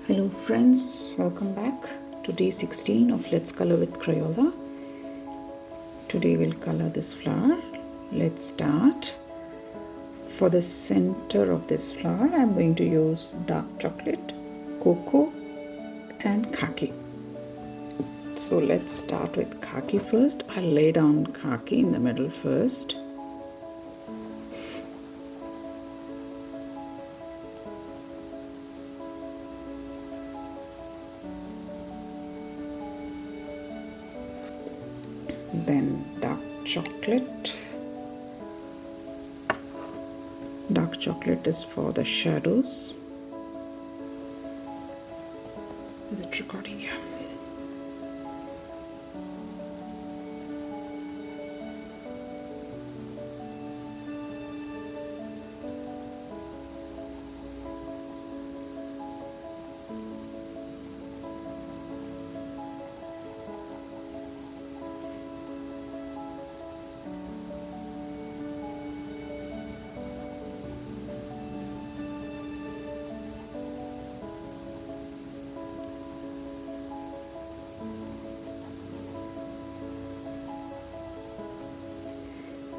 Hello friends, welcome back to day 16 of Let's Color with Crayola. Today we'll color this flower. Let's start. For the center of this flower, I'm going to use dark chocolate, cocoa and khaki. So let's start with khaki first. I'll lay down khaki in the middle first. Then dark chocolate. Dark chocolate is for the shadows. Is it recording here?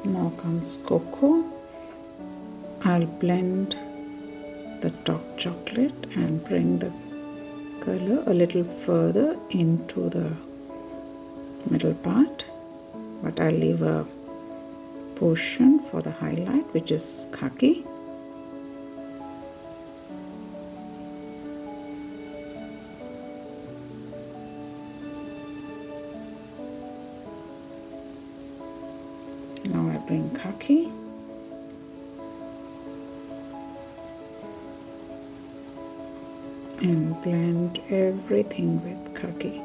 Now comes cocoa. I'll blend the dark chocolate and bring the color a little further into the middle part, but I'll leave a portion for the highlight, which is khaki. Now I bring khaki and blend everything with khaki.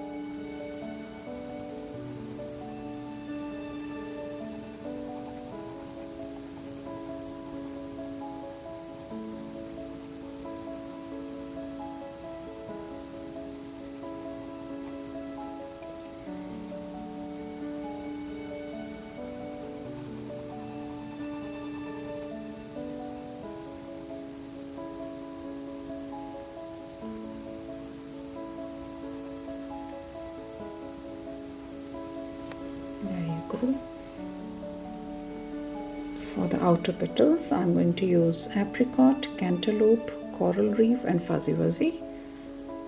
There you go. For the outer petals, I'm going to use apricot, cantaloupe, coral reef and fuzzy wuzzy.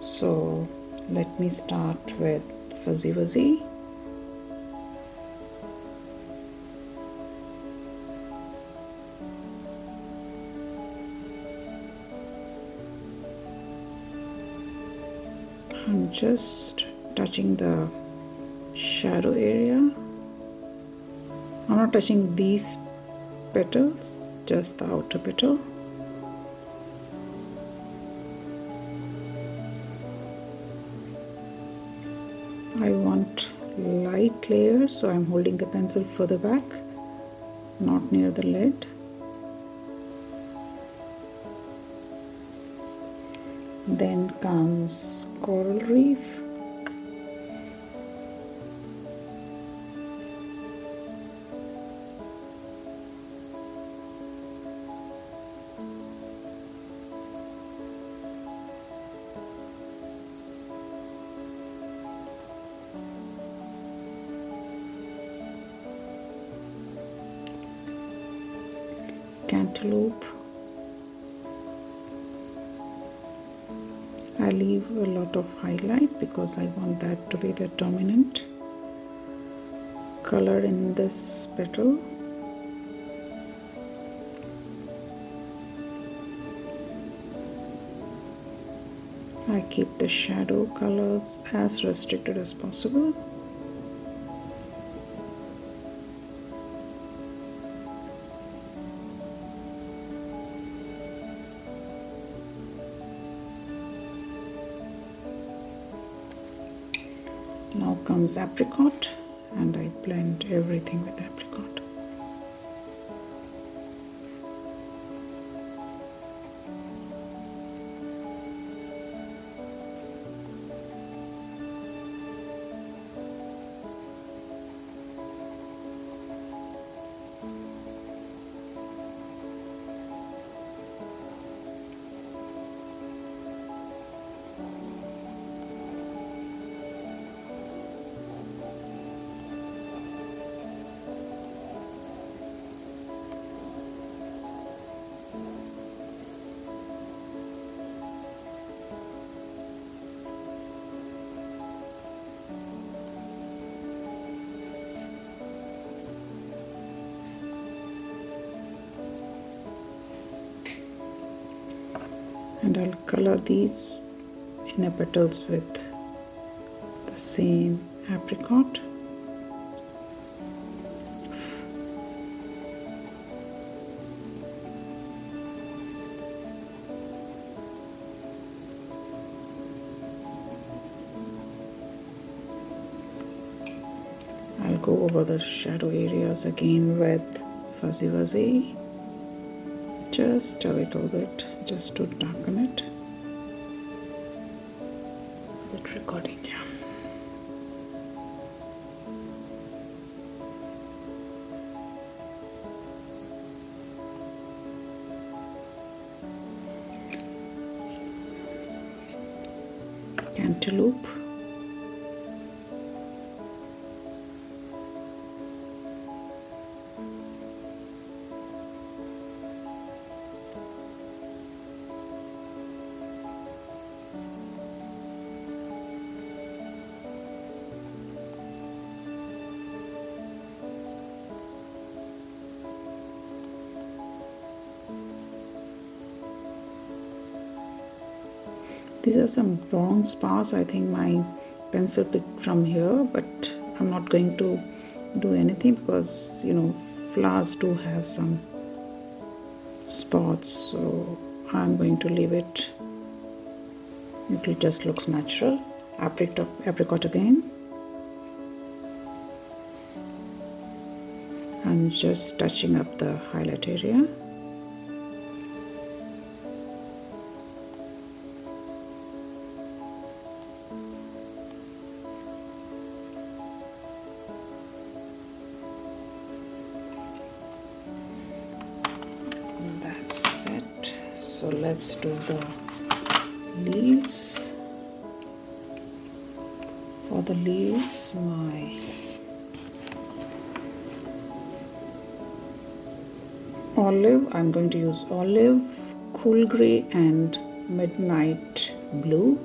So let me start with fuzzy wuzzy. I'm just touching the shadow area. I'm not touching these petals, just the outer petal. I want light layers, so I'm holding the pencil further back, not near the lid. Then comes coral reef. Cantaloupe. I leave a lot of highlight because I want that to be the dominant color in this petal. I keep the shadow colors as restricted as possible. Now comes apricot, and I blend everything with apricot. And I'll color these inner petals with the same apricot. I'll go over the shadow areas again with Fuzzy Wuzzy, just a little bit, just to darken it. Is it recording? Yeah. Cantaloupe. These are some bronze bars. I think my pencil picked from here, but I'm not going to do anything because flowers do have some spots, so I'm going to leave it. It just looks natural. Apricot again. I'm just touching up the highlight area. That's it. So let's do the leaves. For the leaves, my olive, I'm going to use olive, cool grey and midnight blue.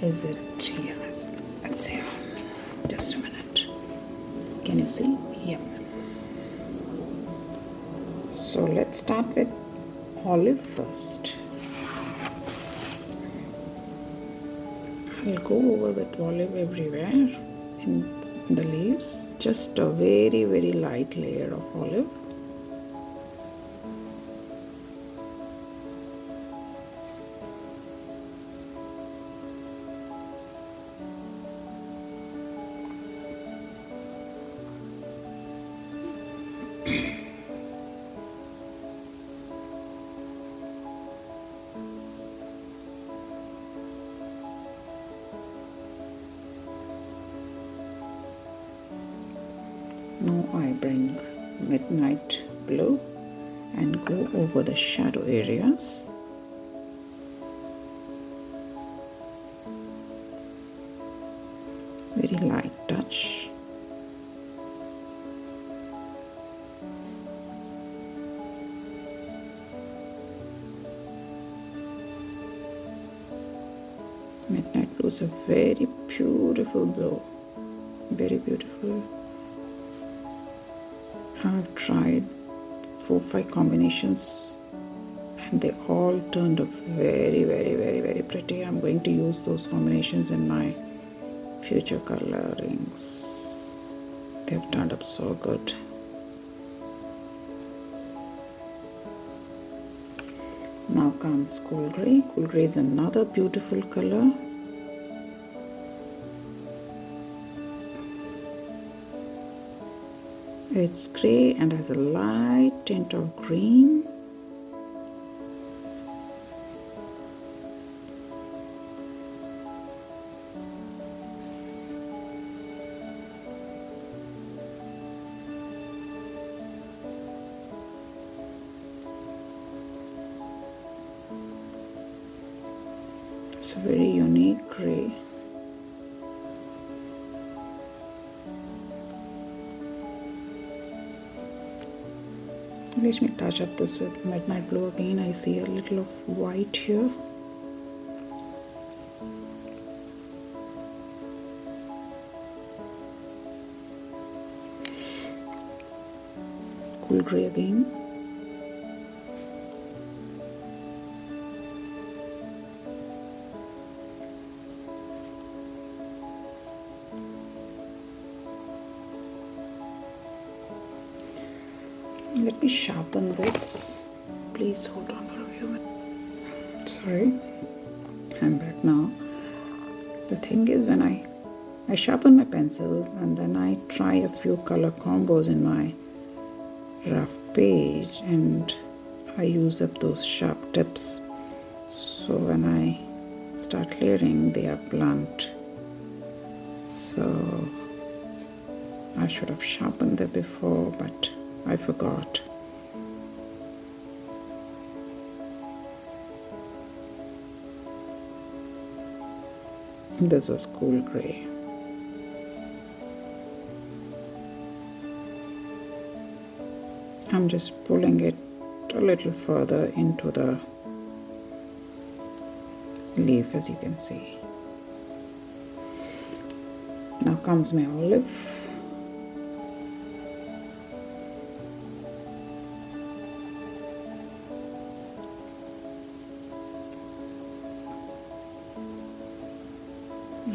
Is it here? It's here. Just a minute. Can you see? Yeah. So let's start with olive first. I'll go over with olive everywhere in the leaves. Just a very, very light layer of olive. Now I bring midnight blue and go over the shadow areas. Very light touch. Midnight blue is a very beautiful blue. Very beautiful. I've tried 4-5 combinations and they all turned up very, very, very, very pretty. I'm going to use those combinations in my future colorings. They've turned up so good. Now comes cool grey. Cool grey is another beautiful color. It's grey and has a light tint of green. It's a very unique grey. Let me touch up this with midnight blue again. I see a little of white here. Cool grey again. Let me sharpen this. Please hold on for a few minutes. Sorry, I'm back now. The thing is, when I sharpen my pencils and then I try a few color combos in my rough page and I use up those sharp tips. So when I start layering, they are blunt. So I should have sharpened them before, but I forgot. This was cool gray. I'm just pulling it a little further into the leaf, as you can see. Now comes my olive.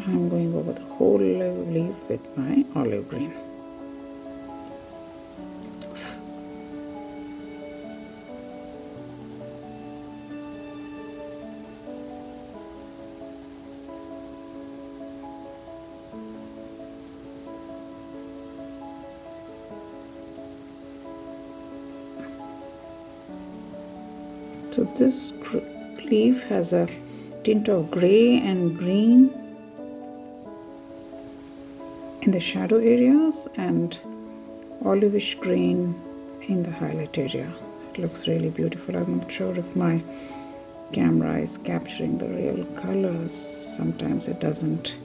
I'm going over the whole leaf with my olive green. So this leaf has a tint of gray and green in the shadow areas and olivish green in the highlight area. It looks really beautiful. I'm not sure if my camera is capturing the real colors. Sometimes it doesn't.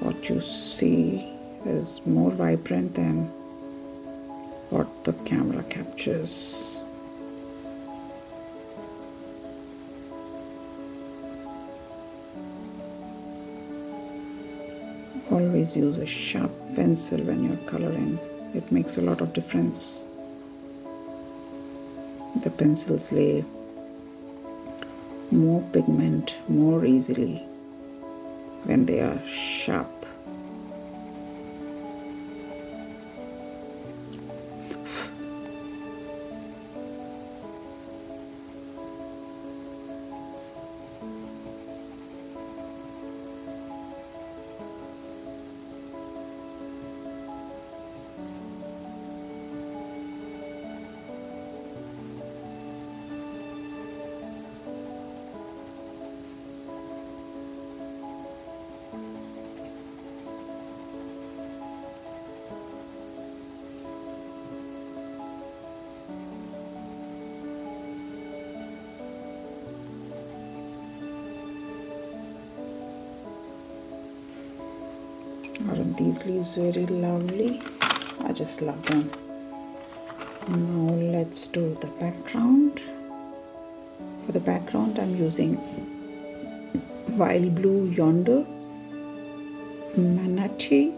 What you see is more vibrant than what the camera captures. Always use a sharp pencil when you're coloring. It makes a lot of difference. The pencils lay more pigment more easily when they are sharp. Aren't these leaves very lovely? I just love them. Now let's do the background. For the background I'm using Wild Blue Yonder, Manatee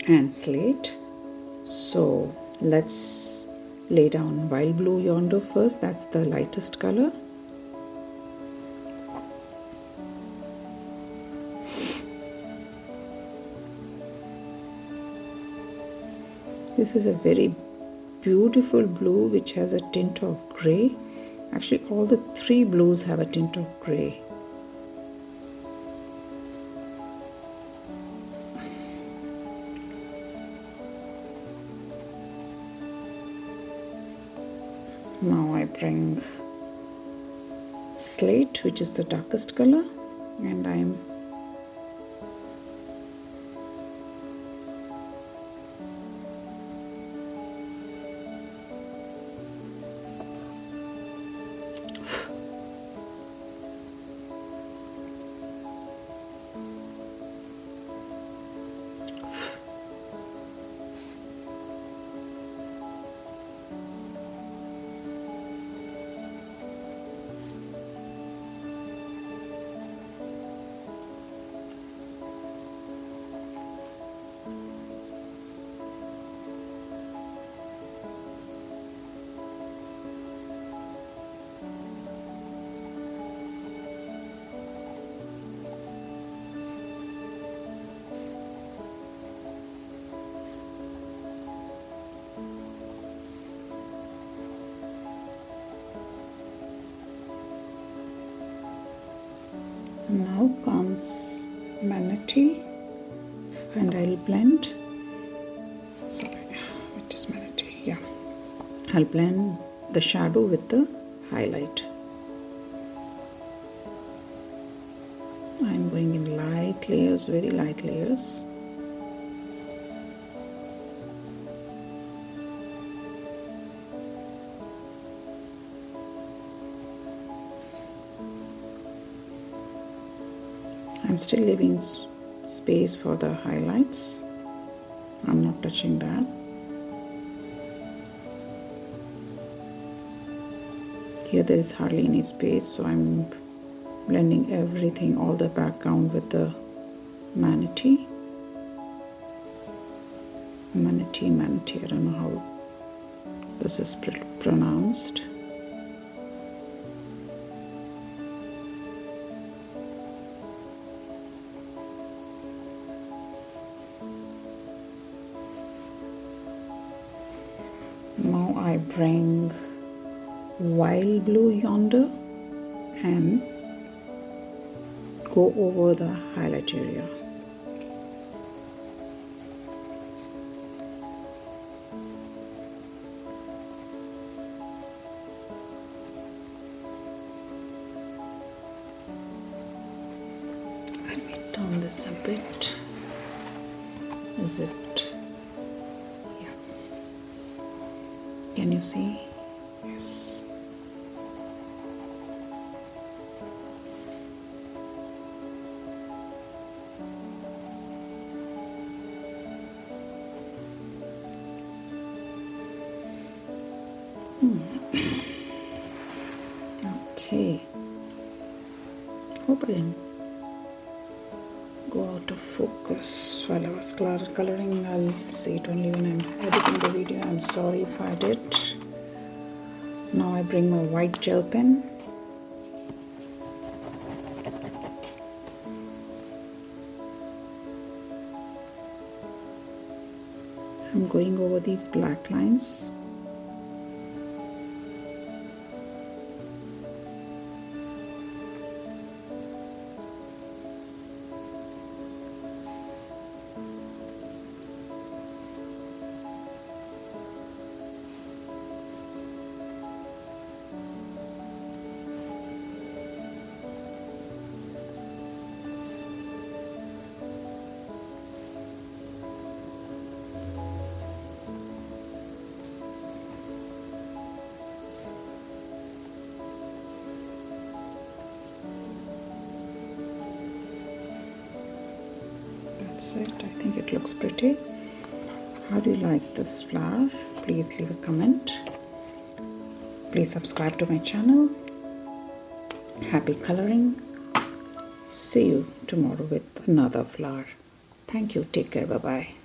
and Slate. So let's lay down Wild Blue Yonder first. That's the lightest color. This is a very beautiful blue which has a tint of gray. Actually, all the three blues have a tint of gray. Now I bring Slate, which is the darkest color, and I'm Now comes manatee, and I'll blend. Sorry, it is manatee. Yeah, I'll blend the shadow with the highlight. I'm going in light layers, very light layers. I'm still leaving space for the highlights. I'm not touching that. Here there is hardly any space, so I'm blending everything, all the background with the manatee. Manatee, I don't know how this is pronounced. Now I bring wild blue yonder and go over the highlight area. Let me turn this a bit. Is it? Yeah. Can you see? Yes. Okay. Hope I didn't go out of focus while I was coloring. I'll see it only when I'm editing the video. I'm sorry if I did. Now I bring my white gel pen. I'm going over these black lines. That's it. I think it looks pretty. How do you like this flower? Please leave a comment. Please subscribe to my channel. Happy coloring. See you tomorrow with another flower. Thank you. Take care. Bye-bye.